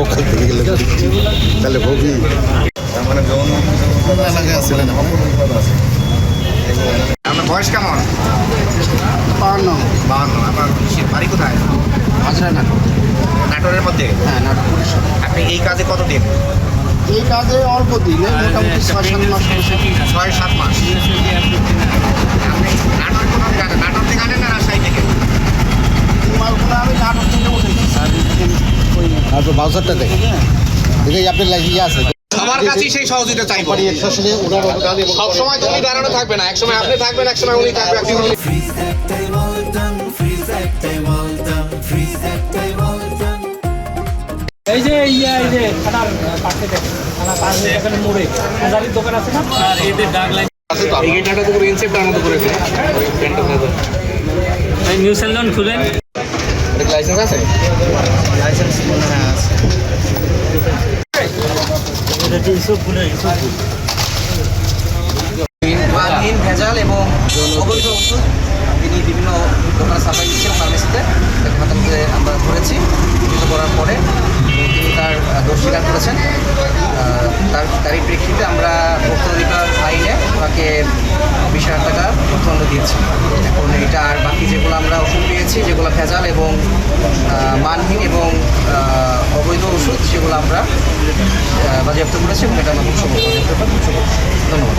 ওখান থেকে গেলে তাহলে ভবি মানে যৌন এলাকায় আসছিলেন আপনার বয়স কেমন? 52। 52। আপনার বাড়ি কোথায়? হাজরা নাটক। নাটোরের মধ্যে? হ্যাঁ, নাটক পরিষদ। আপনি এই কাজে কতদিন? এই কাজে অল্প দিন, মোটামুটি 6-7 মাস। 6-7 মাস। আপনি নাটোর কোথা থেকে আনেন? নাটোর থেকে আনেন না রাজশাহী থেকে? মালগুলো আমি নাটক থেকে উঠেছি। তারপর বাউসারটা দেখে দেখে আপনার লাগিয়ে আছে সবার কাছেই সেই সহযোগিতা চাইবো। সব সময় তো উনি দাঁড়ানো থাকবে না, এক সময় আপনি থাকবেন, এক সময় উনি থাকবে। এই যে এই যে থানার পাশে দেখেন, থানা পাশ হয়ে এখানে মোড়ে হাজারির দোকান আছে না, আর এদের ডাক লাইন এই গেটটা তো পুরো ইনসেপ্টার মতো করেছে ওই পেন্টার মতো। এই নিউ সেলন খুলেন। এটা লাইসেন্স আছে? লাইসেন্স মনে হয় আছে। মানহীন, ভেজাল এবং অবৈধ ওষুধ তিনি বিভিন্ন দোকানে সাপ্লাই দিচ্ছেন ফার্মেসিতে। তাকে হাতে আমরা ধরেছি, চিহ্নিত করার পরে তিনি তার দোষ স্বীকার করেছেন। তারই প্রেক্ষিতে আমরা ভোক্তা অধিকার আইনে তাকে 20,000 টাকা অর্থদণ্ড দিয়েছি। এখন এটা আর বাকি যেগুলো আমরা ওষুধ পেয়েছি, যেগুলো ভেজাল এবং মানহীন এবং অবৈধ ওষুধ, সেগুলো আমরা বাজেয়াপ্ত করেছি এবং এটা আমরা ধন্যবাদ।